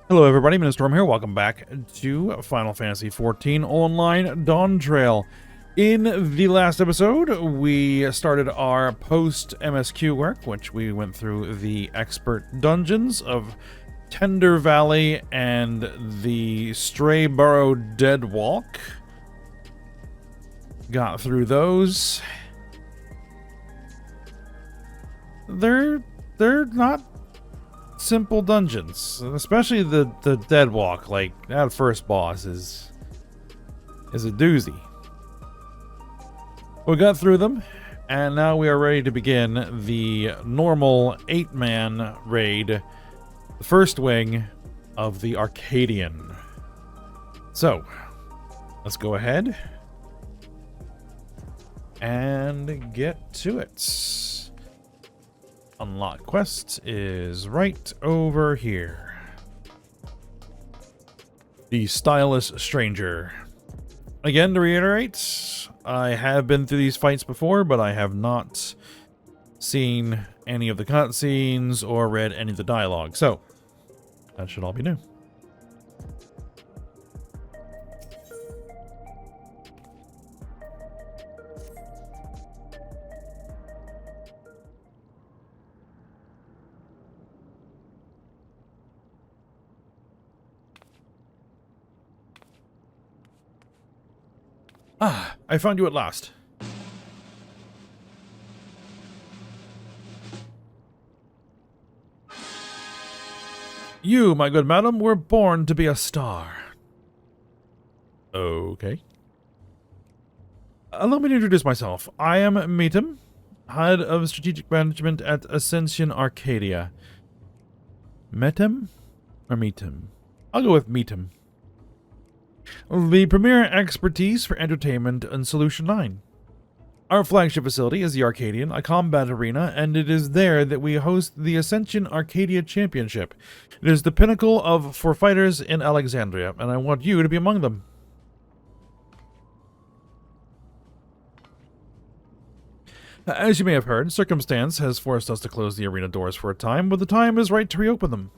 Hello everybody, Storm here. Welcome back to Final Fantasy XIV Online Dawntrail. In the last episode, we started our post-MSQ work, which we went through the expert dungeons of Tender Valley and the Stray Burrow Dead Walk. Got through those. They're not simple dungeons, especially the Dead Walk. Like, that first boss is a doozy. We got through them, and now we are ready to begin the normal 8-man raid, the first wing of the Arcadion. So, let's go ahead and get to it. Unlock quest is right over here. The Styleless Stranger. Again, to reiterate, I have been through these fights before, but I have not seen any of the cutscenes or read any of the dialogue, so that should all be new. Ah, I found you at last. You, my good madam, were born to be a star. Okay. Allow me to introduce myself. I am Meetum, head of strategic management at Ascension Arcadia. Metem or Meetum? I'll go with Meetum. The premier expertise for entertainment in Solution 9. Our flagship facility is the Arcadion, a combat arena, and it is there that we host the Ascension Arcadia Championship. It is the pinnacle for fighters in Alexandria, and I want you to be among them. As you may have heard, circumstance has forced us to close the arena doors for a time, but the time is right to reopen them.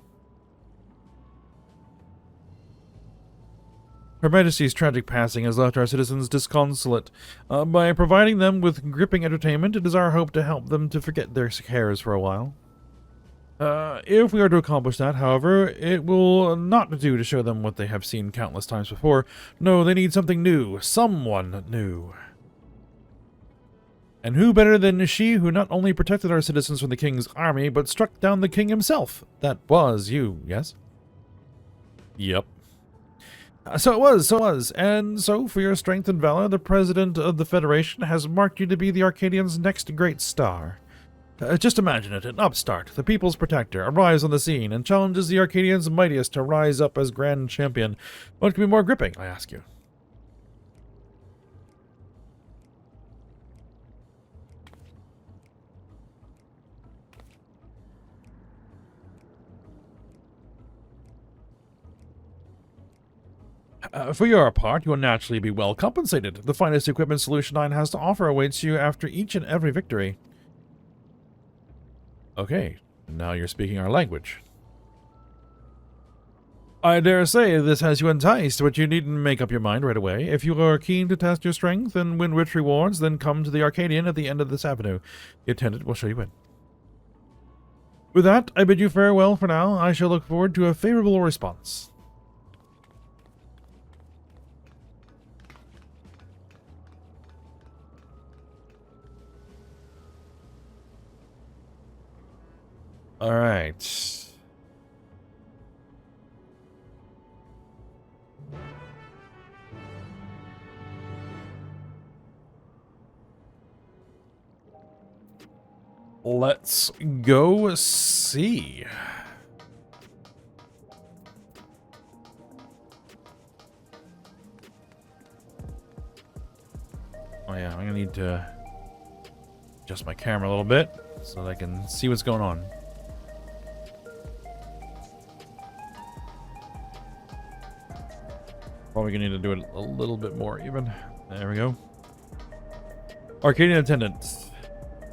Her Majesty's tragic passing has left our citizens disconsolate. By providing them with gripping entertainment, it is our hope to help them to forget their cares for a while. If we are to accomplish that, however, it will not do to show them what they have seen countless times before. No, they need something new. Someone new. And who better than she who not only protected our citizens from the king's army, but struck down the king himself? That was you, yes? Yep. So it was. And so, for your strength and valor, the President of the Federation has marked you to be the Arcadian's next great star. Just imagine it, an upstart, the people's protector, arrives on the scene and challenges the Arcadian's mightiest to rise up as Grand Champion. What could be more gripping, I ask you? For your part, you will naturally be well compensated. The finest equipment Solution 9 has to offer awaits you after each and every victory. Okay, now you're speaking our language. I dare say this has you enticed, but you needn't make up your mind right away. If you are keen to test your strength and win rich rewards, then come to the Arcadian at the end of this avenue. The attendant will show you in. With that, I bid you farewell for now. I shall look forward to a favorable response. All right. Let's go see. Oh yeah, I'm gonna need to adjust my camera a little bit so that I can see what's going on. Probably gonna need to do it a little bit more even. There we go. Arcadian attendant.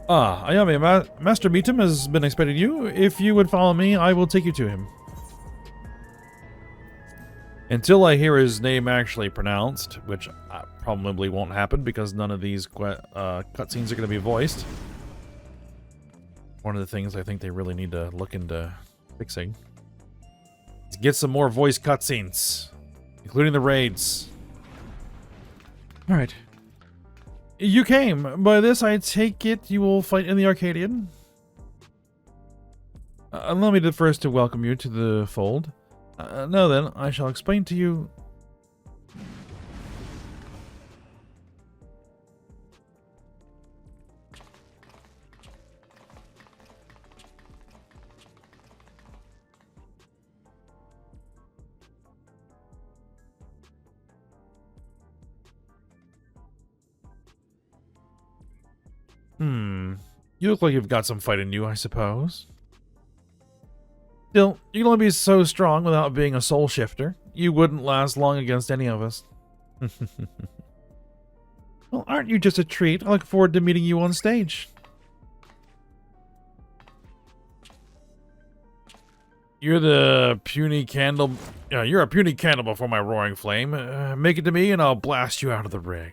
Ah, Ayame, Master Meetum has been expecting you. If you would follow me, I will take you to him. Until I hear his name actually pronounced, which probably won't happen because none of these cutscenes are going to be voiced. One of the things I think they really need to look into fixing is get some more voice cutscenes, including the raids. Alright. You came. By this, I take it you will fight in the Arcadion? Allow me first to welcome you to the fold. Now then, I shall explain to you... You look like you've got some fight in you, I suppose. Still, you can only be so strong without being a soul shifter. You wouldn't last long against any of us. Well, aren't you just a treat? I look forward to meeting you on stage. You're the puny candle... you're a puny candle before my roaring flame. Make it to me and I'll blast you out of the ring.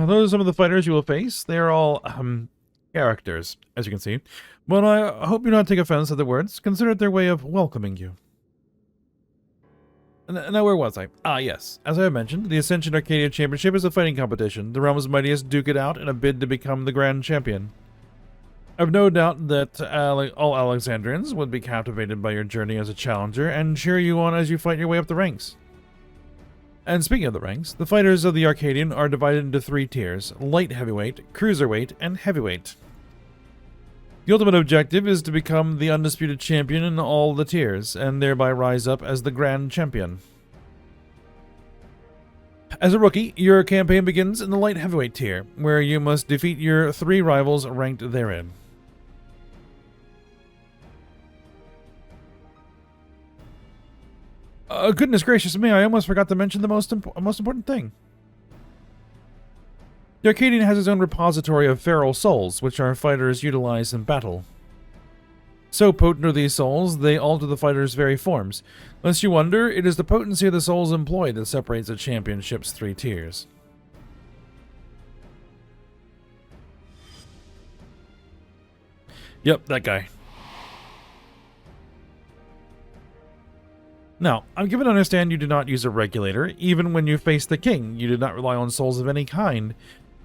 Those are some of the fighters you will face. They are all, characters, as you can see. But I hope you not take offense at the words. Consider it their way of welcoming you. Now, where was I? Ah, yes. As I have mentioned, the Ascension Arcadia Championship is a fighting competition. The realm's mightiest duke it out in a bid to become the grand champion. I've no doubt that all Alexandrians would be captivated by your journey as a challenger and cheer you on as you fight your way up the ranks. And speaking of the ranks, the fighters of the Arcadion are divided into 3 tiers: light heavyweight, cruiserweight, and heavyweight. The ultimate objective is to become the undisputed champion in all the tiers, and thereby rise up as the grand champion. As a rookie, your campaign begins in the light heavyweight tier, where you must defeat your 3 rivals ranked therein. Goodness gracious me, I almost forgot to mention the most important thing. The Arcadion has its own repository of feral souls, which our fighters utilize in battle. So potent are these souls, they alter the fighters' very forms. Lest you wonder, it is the potency of the souls employed that separates a championship's 3 tiers. Yep, that guy. Now, I'm given to understand you do not use a regulator. Even when you face the king, you did not rely on souls of any kind.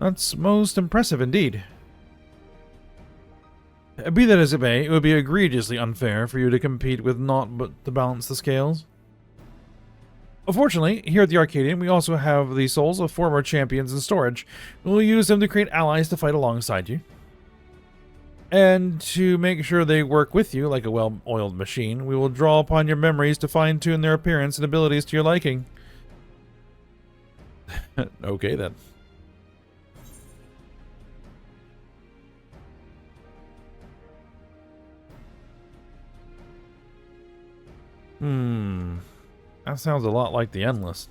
That's most impressive indeed. Be that as it may, it would be egregiously unfair for you to compete with naught but to balance the scales. Fortunately, here at the Arcadion, we also have the souls of former champions in storage. We'll use them to create allies to fight alongside you. And to make sure they work with you like a well-oiled machine, we will draw upon your memories to fine-tune their appearance and abilities to your liking. Okay, then. That sounds a lot like the Endless.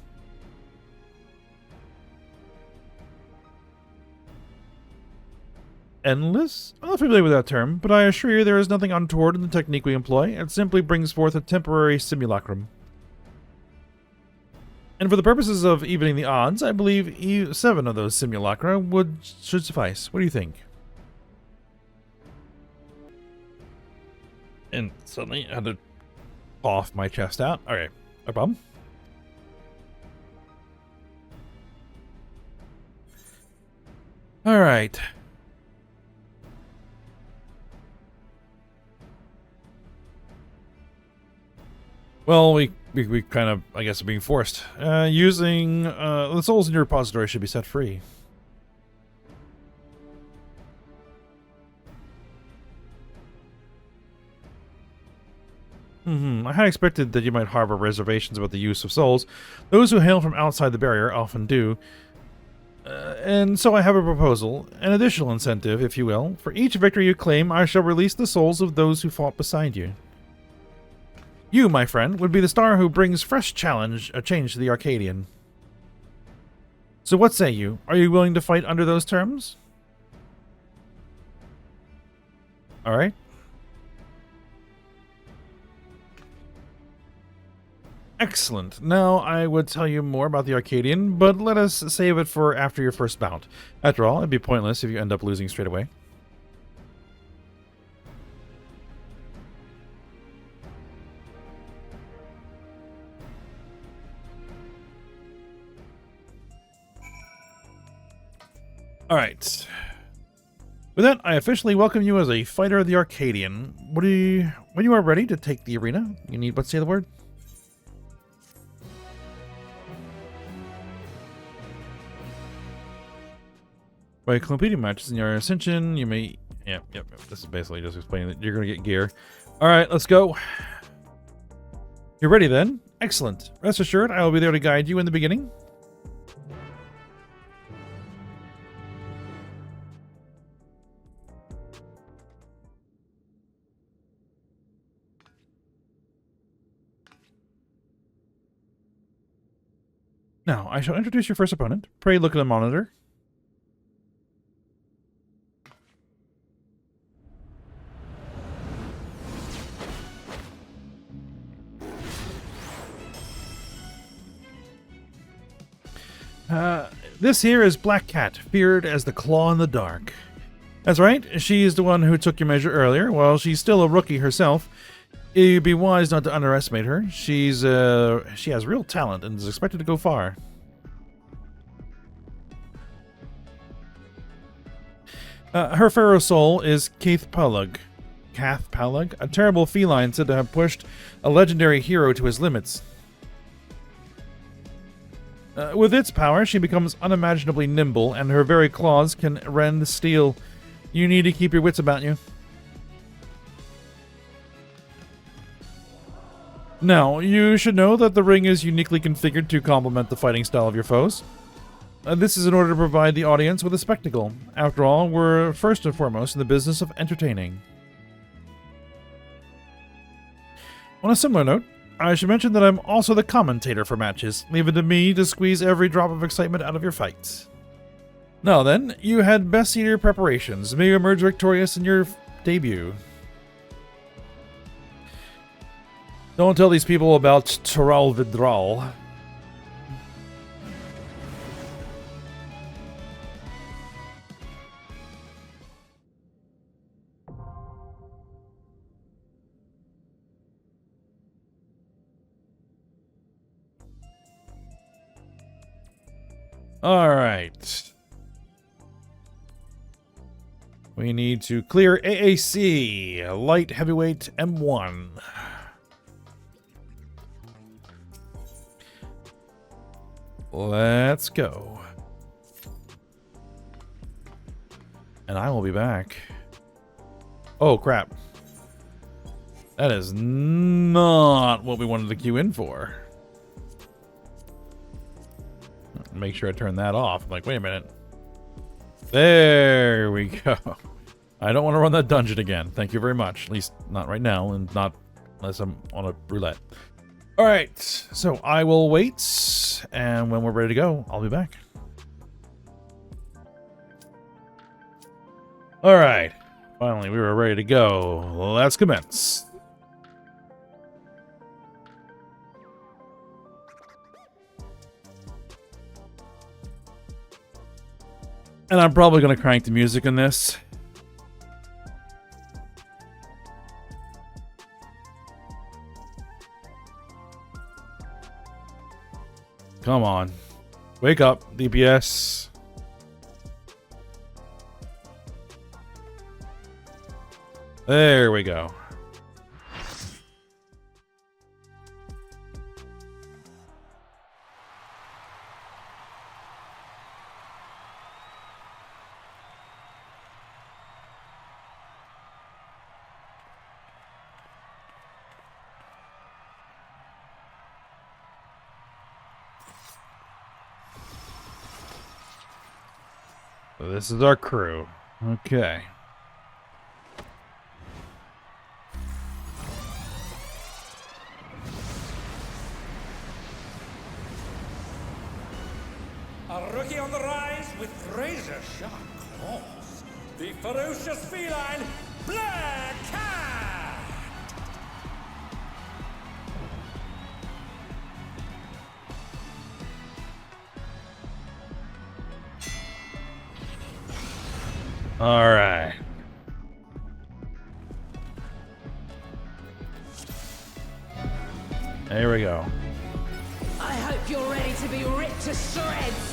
Endless? I'm not familiar with that term, but I assure you there is nothing untoward in the technique we employ. It simply brings forth a temporary simulacrum. And for the purposes of evening the odds, I believe 7 of those simulacra should suffice. What do you think? And suddenly I had to cough my chest out. Okay, no problem. Alright. Well, we kind of, I guess, are being forced. Using the souls in your repository should be set free. I had expected that you might harbor reservations about the use of souls. Those who hail from outside the barrier often do. And so I have a proposal, an additional incentive, if you will. For each victory you claim, I shall release the souls of those who fought beside you. You, my friend, would be the star who brings fresh change to the Arcadion. So what say you? Are you willing to fight under those terms? Alright. Excellent. Now I would tell you more about the Arcadion, but let us save it for after your first bout. After all, it'd be pointless if you end up losing straight away. Alright. With that, I officially welcome you as a fighter of the Arcadion. When you are ready to take the arena, you need what, say the word? By completing matches in your Ascension, you may... Yep. This is basically just explaining that you're going to get gear. Alright, let's go. You're ready then? Excellent. Rest assured, I will be there to guide you in the beginning. Now, I shall introduce your first opponent. Pray look at the monitor. This here is Black Cat, feared as the Claw in the Dark. That's right, she's the one who took your measure earlier. While she's still a rookie herself, it'd be wise not to underestimate her. She has real talent and is expected to go far. Her pharaoh soul is Cath Palug, a terrible feline said to have pushed a legendary hero to his limits. With its power, she becomes unimaginably nimble, and her very claws can rend steel. You need to keep your wits about you. Now, you should know that the ring is uniquely configured to complement the fighting style of your foes. This is in order to provide the audience with a spectacle. After all, we're first and foremost in the business of entertaining. On a similar note, I should mention that I'm also the commentator for matches. Leave it to me to squeeze every drop of excitement out of your fights. Now then, you had best see your preparations. May you emerge victorious in your debut. Don't tell these people about Toral Vidral. Alright. We need to clear AAC, Light Heavyweight M1. Let's go. And I will be back. Oh, crap. That is not what we wanted to queue in for. Make sure I turn that off. I'm like, wait a minute. There we go. I don't want to run that dungeon again. Thank you very much. At least not right now, and not unless I'm on a roulette. Alright, so I will wait, and when we're ready to go, I'll be back. Alright, finally we were ready to go. Let's commence. And I'm probably going to crank the music in this. Come on. Wake up, DPS. There we go. So this is our crew. Okay. A rookie on the rise with razor-sharp claws. The ferocious feline, Black Cat! All right. There we go. I hope you're ready to be ripped to shreds.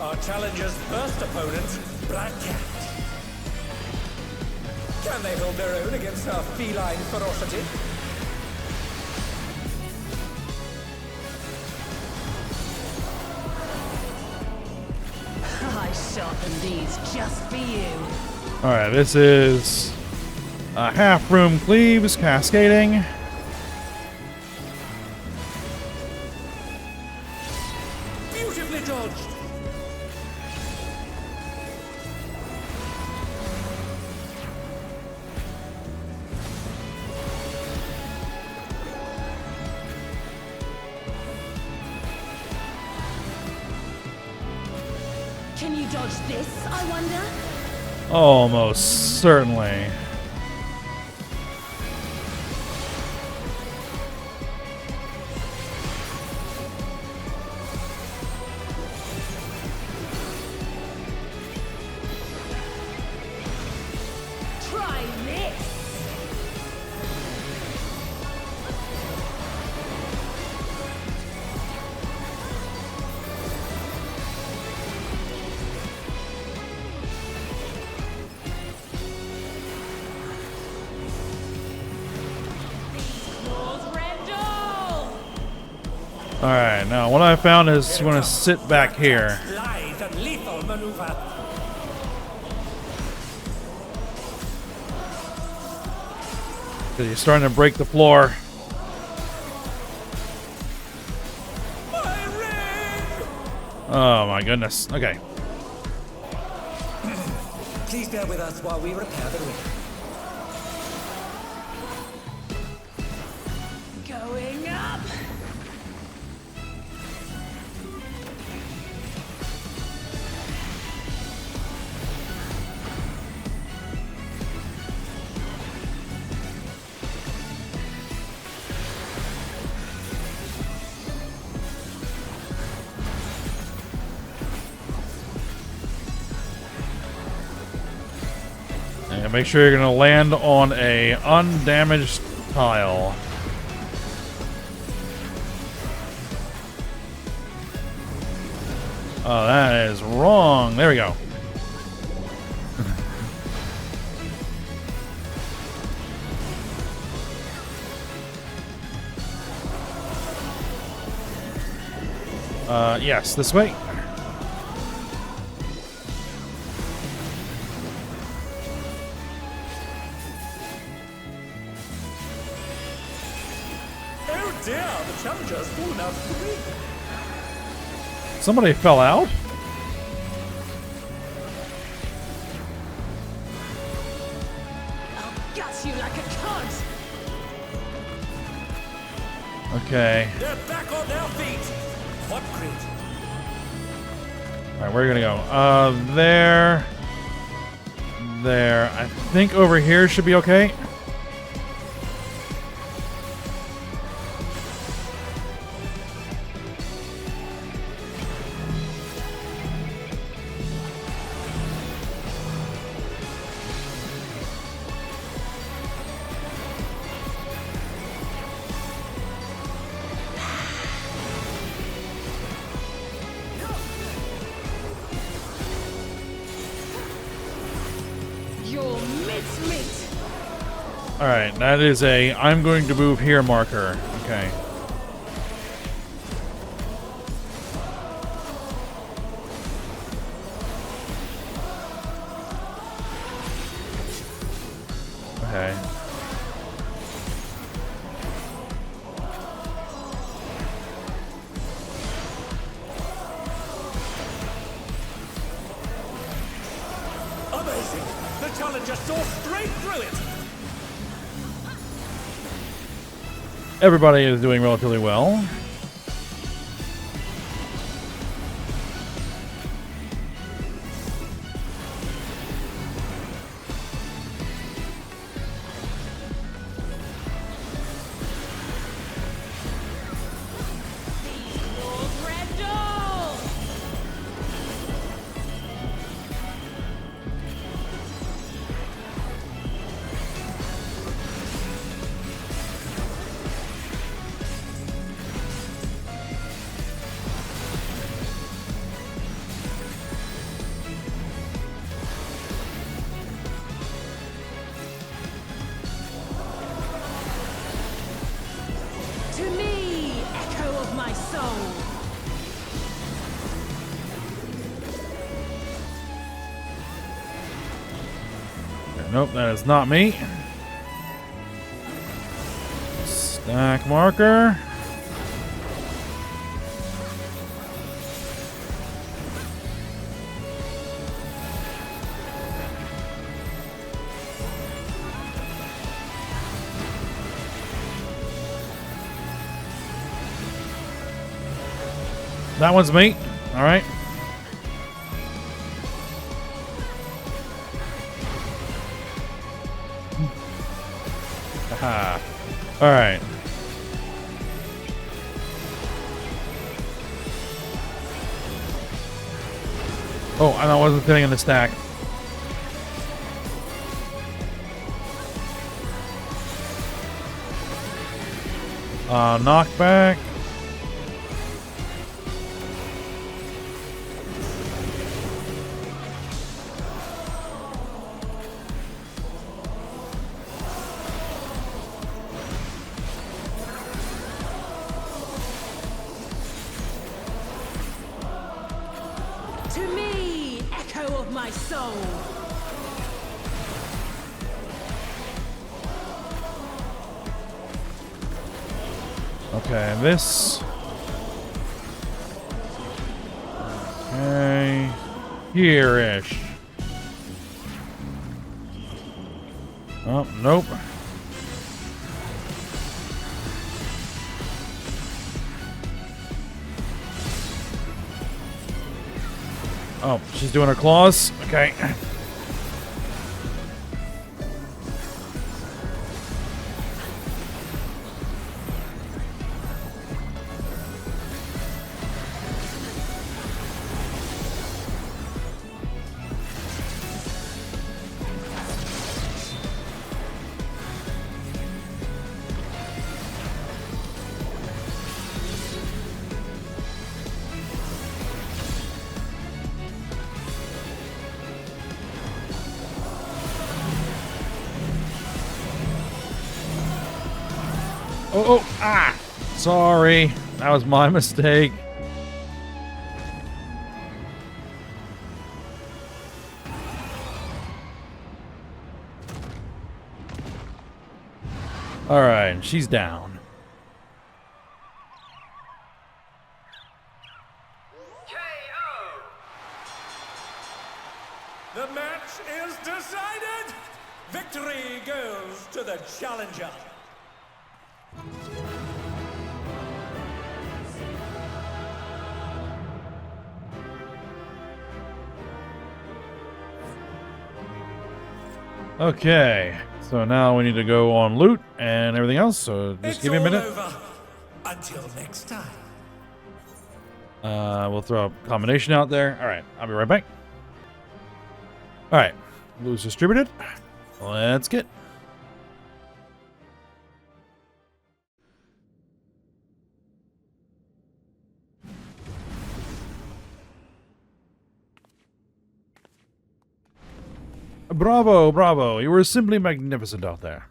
Our challenger's first opponent, Black Cat. Can they hold their own against our feline ferocity? I sharpened these just for you. All right, this is a half-room cleaves cascading. Beautifully dodged. Can you dodge this, I wonder? Almost certainly. Try this. All right, now what I found is you want to sit back here. Lithe and lethal maneuver. Because you're starting to break the floor. My ring! Oh my goodness. Okay. Please bear with us while we repair the ring. Going up. And make sure you're going to land on a undamaged tile. Oh, that is wrong. There we go. Yes, this way. Oh dear, the challenger's fallen out of the ring. Somebody fell out? I'll gut you like a cunt. Okay. They're back on their feet. What great. Alright, where are you gonna go? There. There. I think over here should be okay. You're mincemeat. Alright, that is a I'm going to move here marker. Okay. Okay. Amazing. The challenger saw straight through it. Everybody is doing relatively well. Nope, that is not me. Stack marker. That one's me. All right. Haha. All right. Oh, and I wasn't sitting in the stack. Knockback. To me, echo of my soul. Okay, this. Okay. Here-ish. Oh, nope. Oh, she's doing her claws. Okay. Oh, ah! Sorry. That was my mistake. Alright, she's down. The match is decided! Victory goes to the challenger! Okay, so now we need to go on loot and everything else, so just It's give me a minute. all over. Until next time. We'll throw a combination out there. Alright, I'll be right back. Alright, loot's distributed. Let's get. Bravo, bravo. You were simply magnificent out there.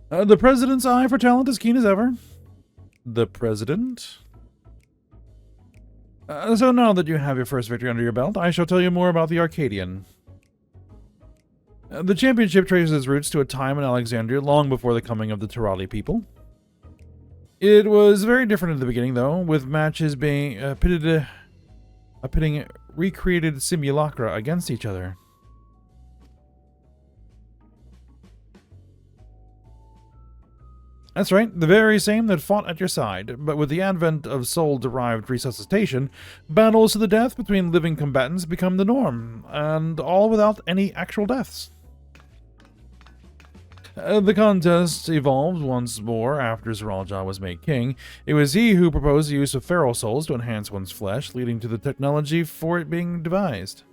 The president's eye for talent as keen as ever. The president? So now that you have your first victory under your belt, I shall tell you more about the Arcadion. The championship traces its roots to a time in Alexandria long before the coming of the Tirali people. It was very different in the beginning, though, with matches being pitting recreated simulacra against each other. That's right, the very same that fought at your side, but with the advent of soul-derived resuscitation, battles to the death between living combatants become the norm, and all without any actual deaths. The contest evolved once more after Zeralja was made king. It was he who proposed the use of feral souls to enhance one's flesh, leading to the technology for it being devised.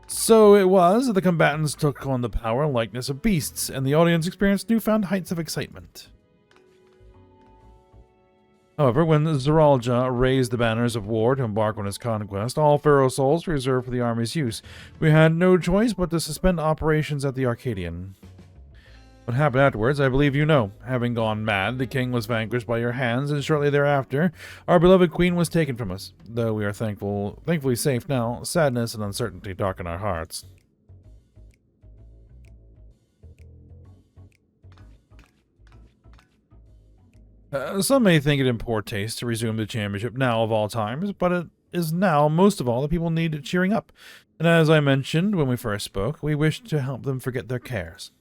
So it was that the combatants took on the power and likeness of beasts, and the audience experienced newfound heights of excitement. However, when Zeralja raised the banners of war to embark on his conquest, all feral souls were reserved for the army's use. We had no choice but to suspend operations at the Arcadion. What happened afterwards, I believe you know. Having gone mad, the king was vanquished by your hands, and shortly thereafter, our beloved queen was taken from us. Though we are thankfully safe now, sadness and uncertainty darken our hearts. Some may think it in poor taste to resume the championship now of all times, but it is now, most of all, that people need cheering up. And as I mentioned when we first spoke, we wish to help them forget their cares.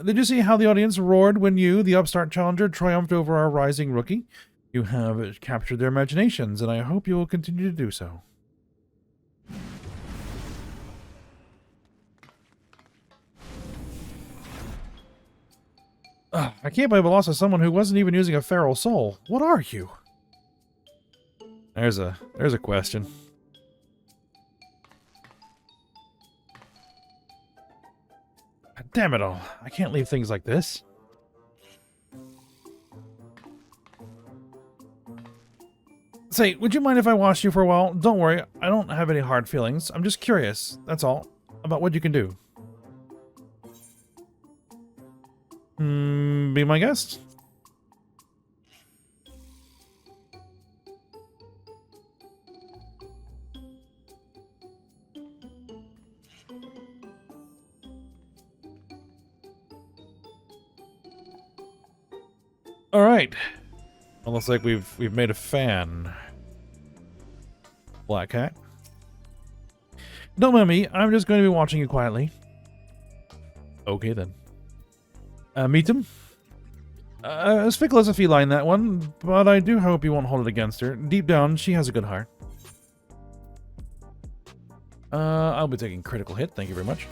Did you see how the audience roared when you, the upstart challenger, triumphed over our rising rookie? You have captured their imaginations, and I hope you will continue to do so. I can't believe I lost to someone who wasn't even using a feral soul. What are you? There's a question. Damn it all. I can't leave things like this. Say, would you mind if I watched you for a while? Don't worry, I don't have any hard feelings. I'm just curious, that's all, about what you can do. Be my guest? All right. Well, looks like we've made a fan. Black Cat. Don't mind me. I'm just going to be watching you quietly. Okay then. Meet him. As fickle as a feline, that one, but I do hope you won't hold it against her. Deep down, she has a good heart. I'll be taking critical hit. Thank you very much.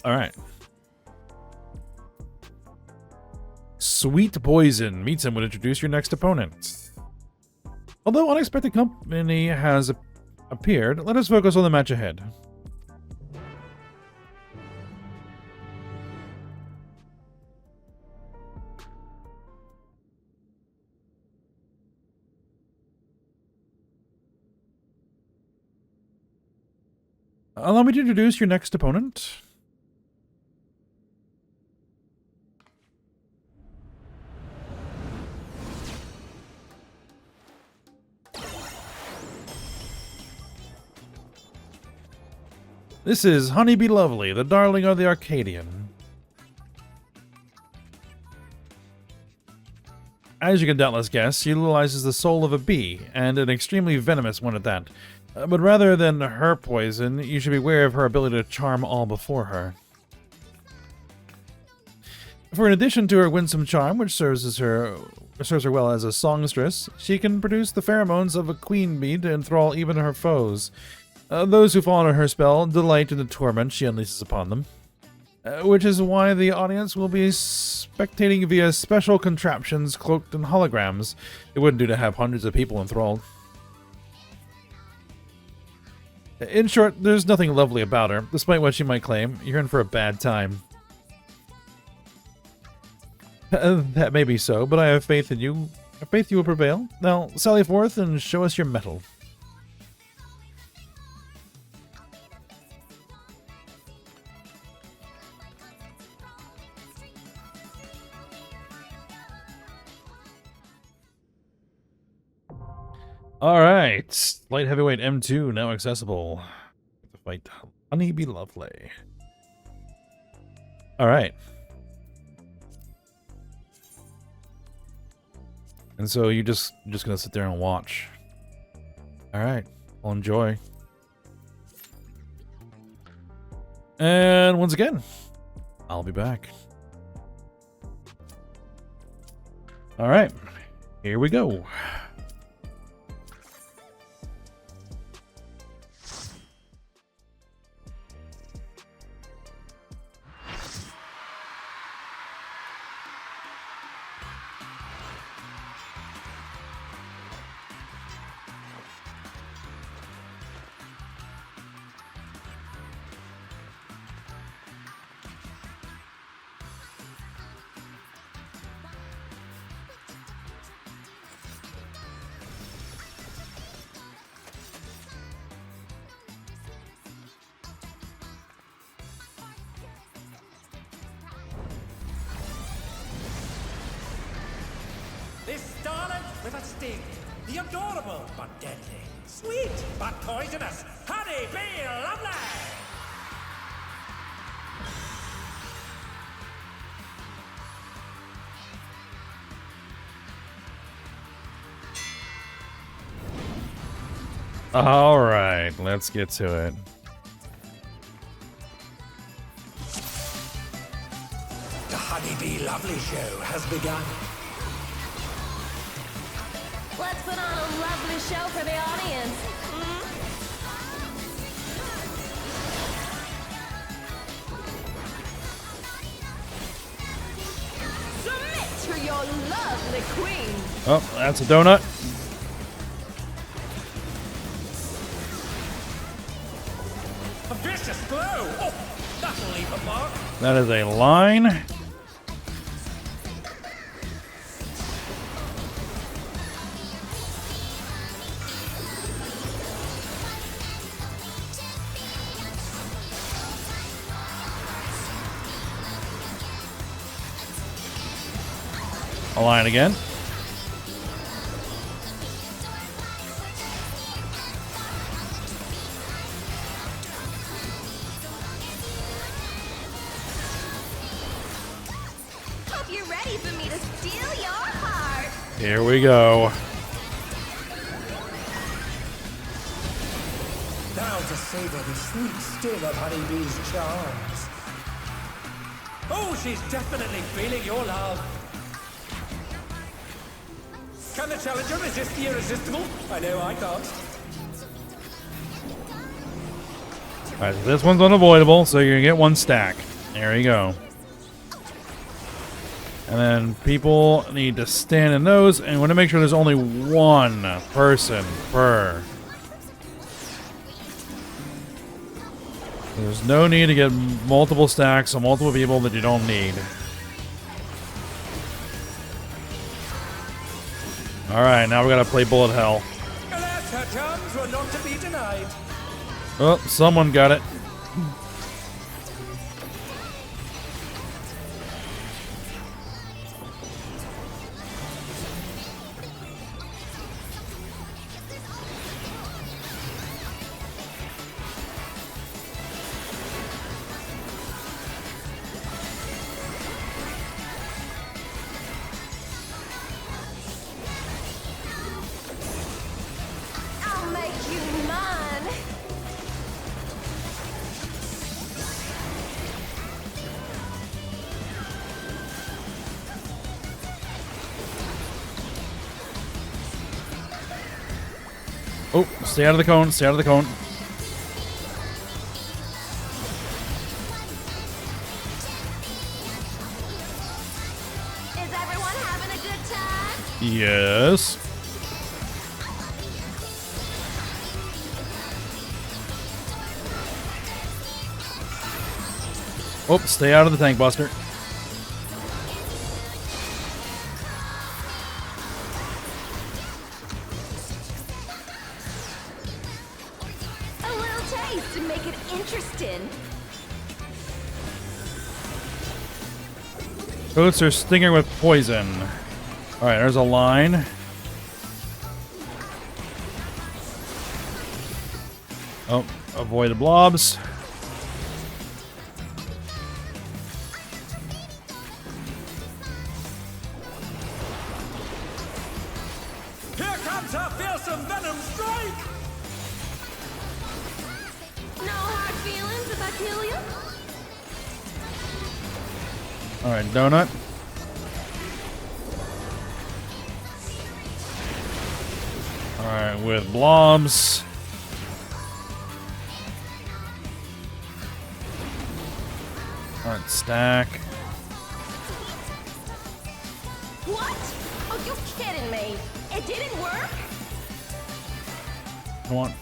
All right. Sweet Poison. Meets him would introduce your next opponent. Although unexpected company has appeared, let us focus on the match ahead. Allow me to introduce your next opponent. This is Honeybee Lovely, the darling of the Arcadion. As you can doubtless guess, she utilizes the soul of a bee, and an extremely venomous one at that. But rather than her poison, you should be aware of her ability to charm all before her. For in addition to her winsome charm, which serves her well as a songstress, she can produce the pheromones of a queen bee to enthrall even her foes. Those who fall under her spell delight in the torment she unleashes upon them, which is why the audience will be spectating via special contraptions cloaked in holograms. It wouldn't do to have hundreds of people enthralled. In short, there's nothing lovely about her. Despite what she might claim, you're in for a bad time. That may be so, but I have faith in you. I have faith you will prevail. Now, sally forth and show us your mettle. Alright, light heavyweight M2 now accessible. To fight Honeybee Lovely. Alright. And so you're just gonna sit there and watch. Alright, well enjoy. And once again, I'll be back. Alright, here we go. is starlet with a sting. The adorable but deadly. Sweet but poisonous. Honey bee lovely. All right, let's get to it. The Honeybee Lovely show has begun. Let's put on a lovely show for the audience. Submit to your lovely queen. Oh, that's a donut. A vicious blow. Oh, that'll leave a mark. That is a line. A line again. Hope you're ready for me to steal your heart. Here we go. Now to savor the sweet sting of Honeybee's charms. Oh, she's definitely feeling your love. Can the challenger resist the irresistible? I know I can't. Alright, so this one's unavoidable, so you're gonna get one stack. There you go. And then people need to stand in those, and we want to make sure there's only one person per. There's no need to get multiple stacks of multiple people that you don't need. Alright, now we gotta play bullet hell. Alas, her charms were not to be denied. Oh, someone got it. I'll make you mine. Oh, stay out of the cone, stay out of the cone. Is everyone having a good time? Yes. Oh, stay out of the tank buster. A little taste to make it interesting. Boots are stinger with poison. Alright, there's a line. Oh, avoid the blobs. Here comes her fearsome venom strike! No hard feelings if I kill you? Alright, donut. Alright, with blobs. Alright, stack. What? Oh, you kidding me? It didn't work? Come on.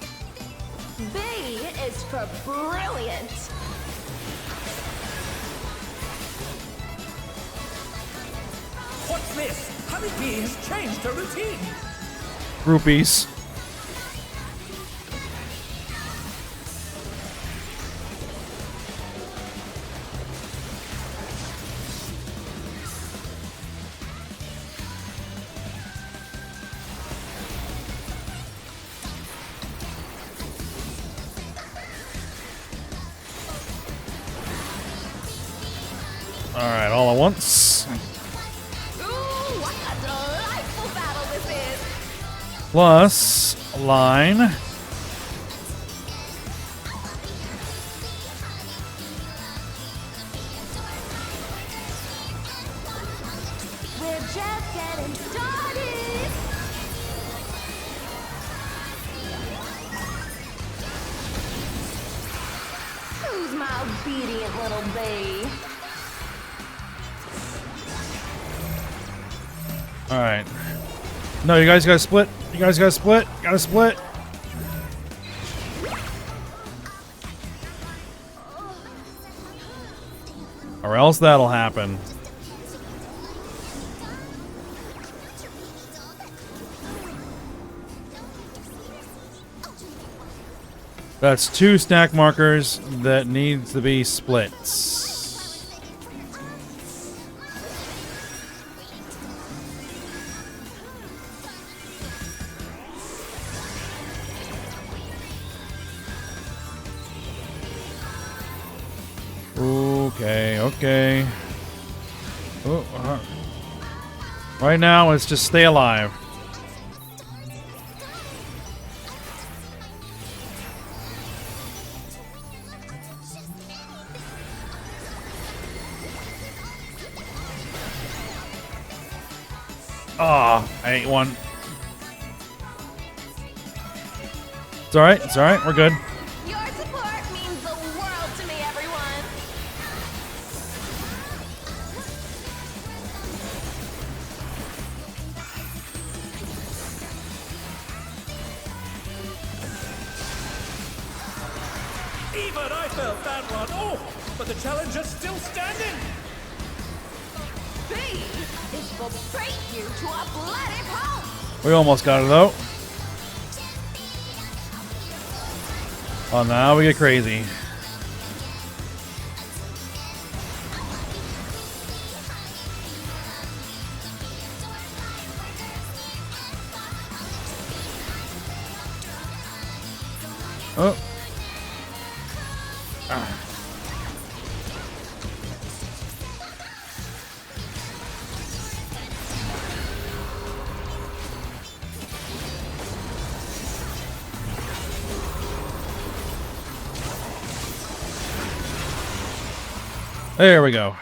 B is for brilliant. What's this? Honeybee has changed her routine. Groupies. Alright, all at once. Ooh, what a delightful battle this is. Plus, line. We're just getting started. Who's my obedient little bee? Alright. No, you guys gotta split. You guys gotta split. Gotta split. Or else that'll happen. That's 2 stack markers that needs to be split. Okay, okay. Oh, right now, it's just stay alive. Ah, I ate one. It's alright, it's alright, we're good. Your support means the world to me, everyone. Even I felt that one. Oh, but the challenger's still standing. B is for break you to a bloody pulp. We almost got it though. Oh, now we get crazy. Oh. Ah. There we go.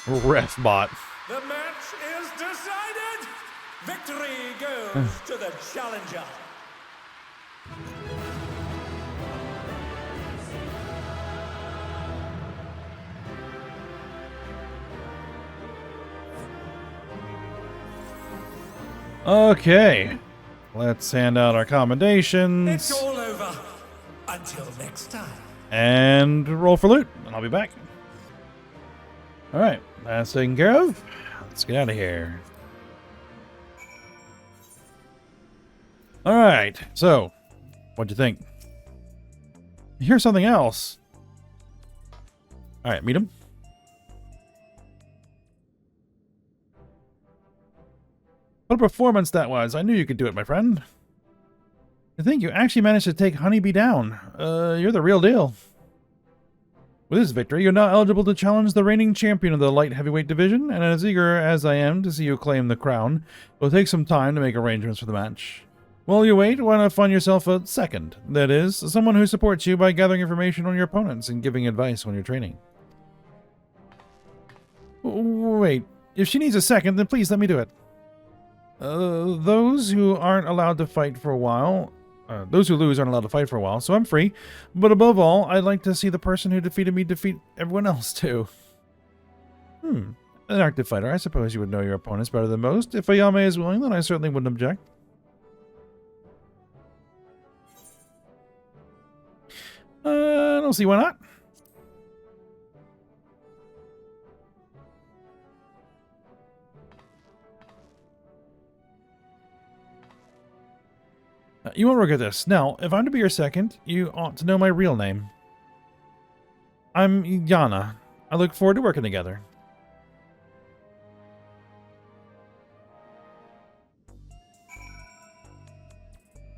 Ref bot. The match is decided. Victory goes to the challenger. Okay. Let's hand out our commendations. It's all over. Until next time. And roll for loot, and I'll be back. Alright, that's taken care of. Let's get out of here. Alright, so, what'd you think? Here's something else. Alright, meet him. What a performance that was. I knew you could do it, my friend. I think you actually managed to take Honeybee down. You're the real deal. With this victory, you're now eligible to challenge the reigning champion of the light heavyweight division, and as eager as I am to see you claim the crown, it will take some time to make arrangements for the match. While you wait, why not find yourself a second? That is, someone who supports you by gathering information on your opponents and giving advice when you're training. Wait, if she needs a second, then please let me do it. Those who aren't allowed to fight for a while... those who lose aren't allowed to fight for a while, so I'm free. But above all, I'd like to see the person who defeated me defeat everyone else, too. An active fighter. I suppose you would know your opponents better than most. If Ayame is willing, then I certainly wouldn't object. I don't see why not. You won't regret this. Now, if I'm to be your second, you ought to know my real name. I'm Yana. I look forward to working together.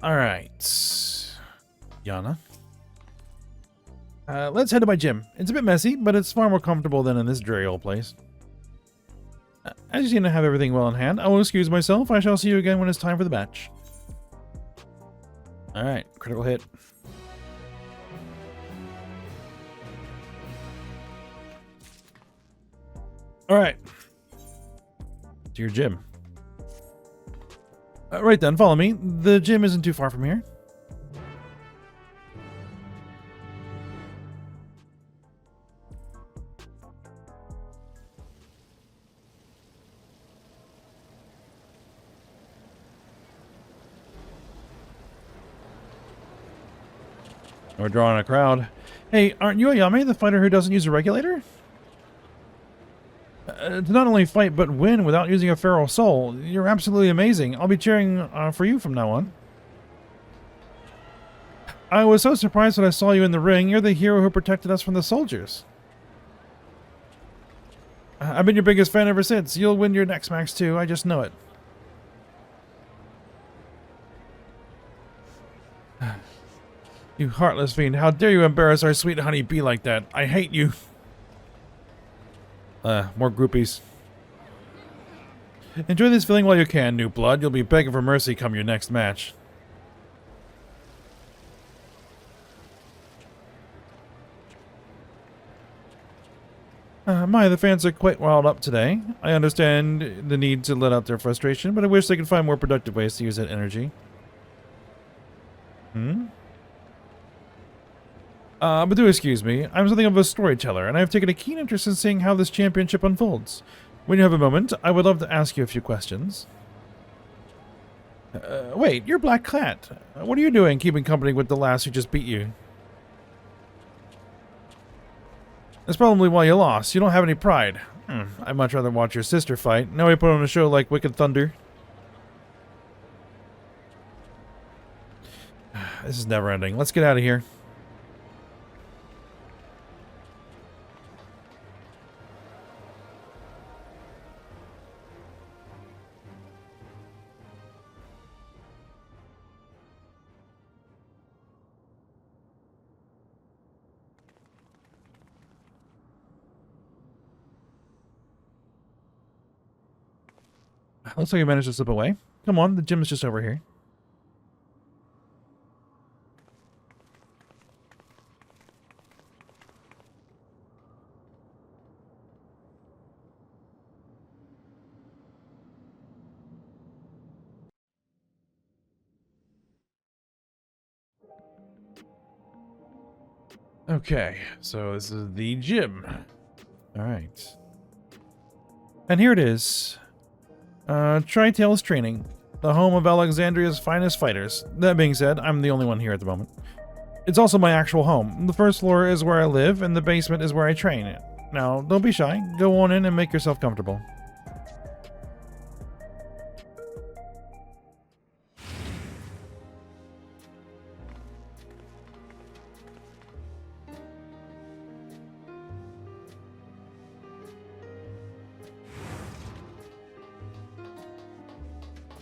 Alright. Yana. Let's head to my gym. It's a bit messy, but it's far more comfortable than in this dreary old place. As you seem to have everything well in hand, I will excuse myself. I shall see you again when it's time for the match. Alright, critical hit. Alright. To your gym. Right then, follow me. The gym isn't too far from here. We're drawing a crowd. Hey, aren't you Ayame, the fighter who doesn't use a regulator? To not only fight, but win without using a feral soul. You're absolutely amazing. I'll be cheering for you from now on. I was so surprised when I saw you in the ring. You're the hero who protected us from the soldiers. I've been your biggest fan ever since. You'll win your next match too. I just know it. You heartless fiend. How dare you embarrass our sweet honey bee like that? I hate you. More groupies. Enjoy this feeling while you can, new blood. You'll be begging for mercy come your next match. The fans are quite riled up today. I understand the need to let out their frustration, but I wish they could find more productive ways to use that energy. But do excuse me, I'm something of a storyteller, and I've taken a keen interest in seeing how this championship unfolds. When you have a moment, I would love to ask you a few questions. Wait, you're Black Cat. What are you doing keeping company with the lass who just beat you? That's probably why you lost. You don't have any pride. I'd much rather watch your sister fight. Now we put on a show like Wicked Thunder. This is never ending. Let's get out of here. Looks like you managed to slip away. Come on, the gym is just over here. Okay, so this is the gym. Alright. And here it is. Tri-Tails Training, the home of Alexandria's finest fighters. That being said, I'm the only one here at the moment. It's also my actual home. The first floor is where I live, and the basement is where I train. Now, don't be shy. Go on in and make yourself comfortable.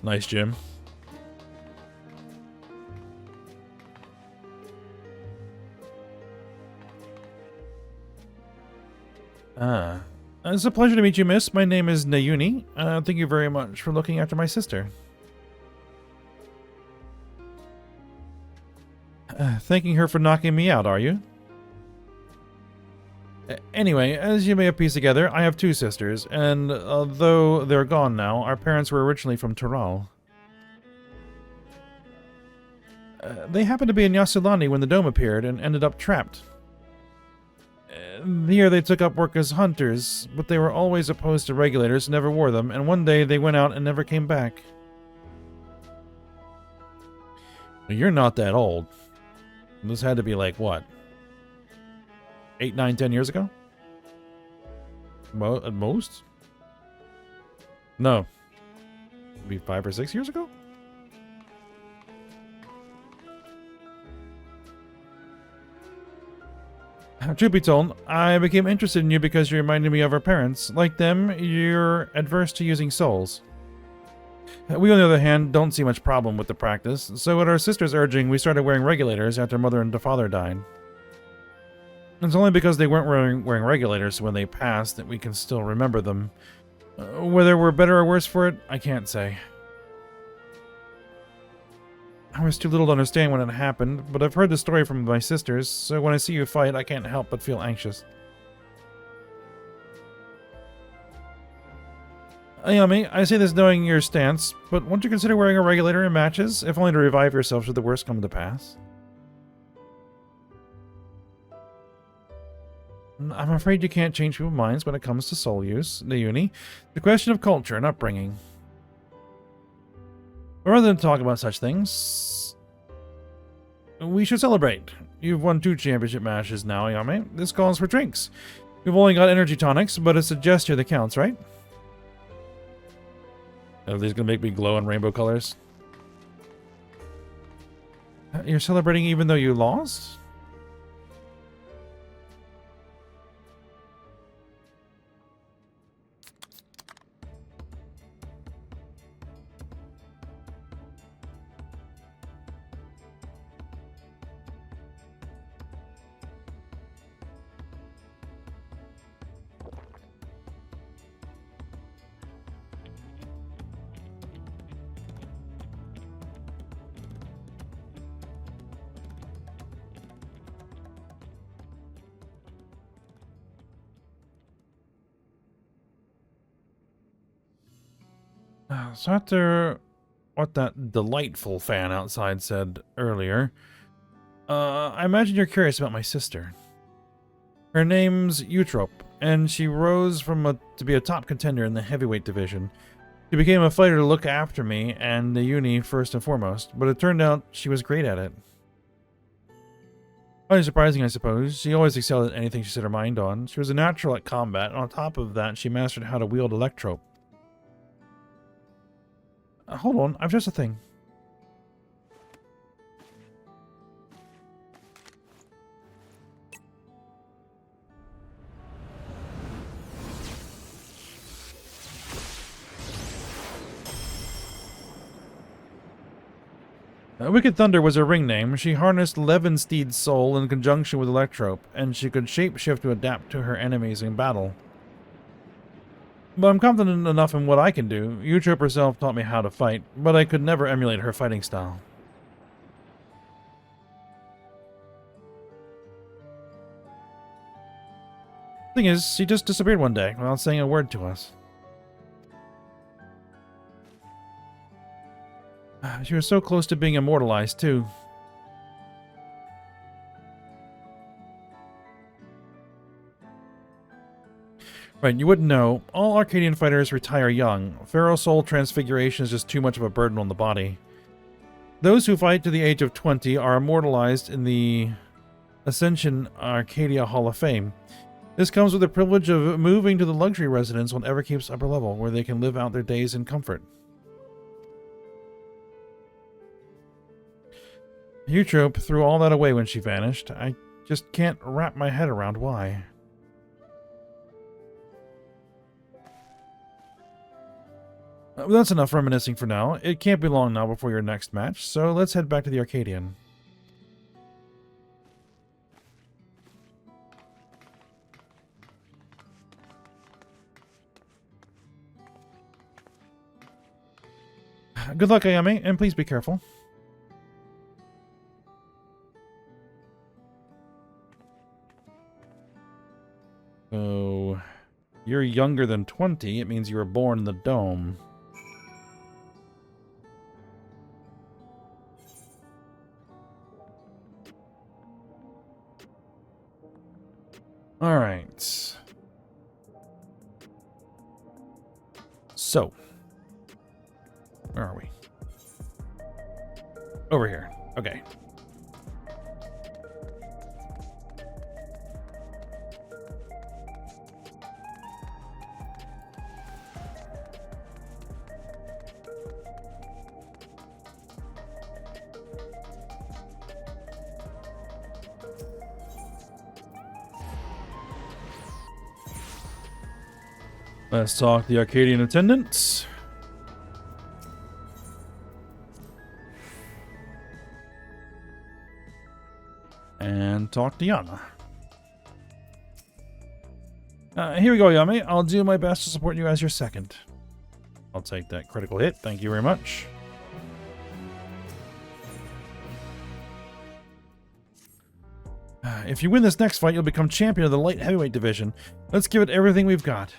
Nice gym. It's a pleasure to meet you, miss. My name is Nayuni. Thank you very much for looking after my sister. Thanking her for knocking me out, are you? Anyway, as you may have pieced together, I have two sisters, and although they're gone now, our parents were originally from Tural. They happened to be in Yasulani when the dome appeared and ended up trapped. Here they took up work as hunters, but they were always opposed to regulators, never wore them, and one day they went out and never came back. You're not that old. This had to be like, what? 8, 9, 10 years ago? At most? No. Maybe 5 or 6 years ago? Truth be told, I became interested in you because you reminded me of our parents. Like them, you're adverse to using souls. We, on the other hand, don't see much problem with the practice, so at our sister's urging, we started wearing regulators after mother and father died. It's only because they weren't wearing regulators when they passed that we can still remember them. Whether we're better or worse for it, I can't say. I was too little to understand when it happened, but I've heard the story from my sisters, so when I see you fight, I can't help but feel anxious. Ayami, I say this knowing your stance, but won't you consider wearing a regulator in matches, if only to revive yourself should the worst come to pass? I'm afraid you can't change people's minds when it comes to soul use, Leonie. The question of culture and upbringing. But rather than talk about such things, we should celebrate. You've won 2 championship matches now, Ayami. This calls for drinks. We've only got energy tonics, but it's a gesture that counts, right? Are these gonna make me glow in rainbow colors? You're celebrating even though you lost? So after what that delightful fan outside said earlier, I imagine you're curious about my sister. Her name's Eutrope, and she rose from to be a top contender in the heavyweight division. She became a fighter to look after me and the uni first and foremost, but it turned out she was great at it. Quite surprising, I suppose. She always excelled at anything she set her mind on. She was a natural at combat, and on top of that, she mastered how to wield Electrope. Hold on, I've just a thing. Wicked Thunder was her ring name. She harnessed Levensteed's soul in conjunction with Electrope, and she could shapeshift to adapt to her enemies in battle. But I'm confident enough in what I can do. Eutrope herself taught me how to fight, but I could never emulate her fighting style. Thing is, she just disappeared one day without saying a word to us. She was so close to being immortalized, too. Right, you wouldn't know. All Arcadion fighters retire young. Pharaoh Soul transfiguration is just too much of a burden on the body. Those who fight to the age of 20 are immortalized in the Ascension Arcadia Hall of Fame. This comes with the privilege of moving to the luxury residence on Everkeep's upper level, where they can live out their days in comfort. Eutrope threw all that away when she vanished. I just can't wrap my head around why. That's enough reminiscing for now. It can't be long now before your next match, so let's head back to the Arcadion. Good luck, Ayami, and please be careful. So, you're younger than 20. It means you were born in the dome. All right. So, where are we? Over here. Okay. Let's talk the Arcadion attendants. And talk to Yana. Here we go, Yami. I'll do my best to support you as your second. I'll take that critical hit. Thank you very much. If you win this next fight, you'll become champion of the light heavyweight division. Let's give it everything we've got.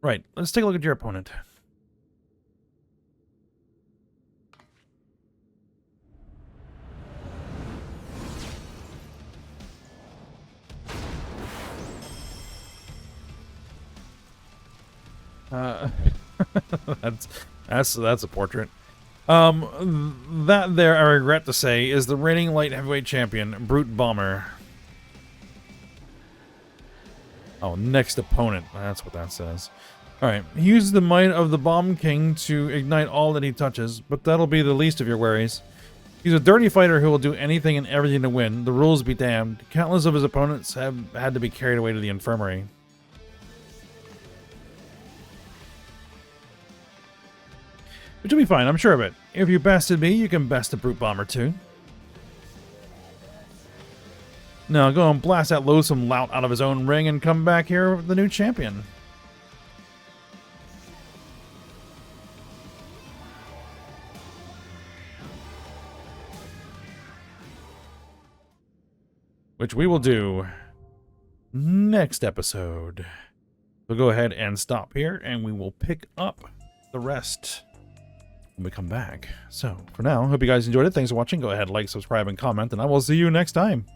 Right, let's take a look at your opponent. That's a portrait. That there, I regret to say, is the reigning light heavyweight champion, Brute Bomber. Oh, next opponent. That's what that says. Alright, he uses the might of the Bomb King to ignite all that he touches, but that'll be the least of your worries. He's a dirty fighter who will do anything and everything to win. The rules be damned. Countless of his opponents have had to be carried away to the infirmary. But you'll be fine, I'm sure of it. If you bested me, you can best a Brute Bomber too. Now go and blast that loathsome lout out of his own ring and come back here with the new champion. Which we will do next episode. We'll go ahead and stop here and we will pick up the rest when we come back. So for now, hope you guys enjoyed it. Thanks for watching. Go ahead, like, subscribe, and comment, and I will see you next time.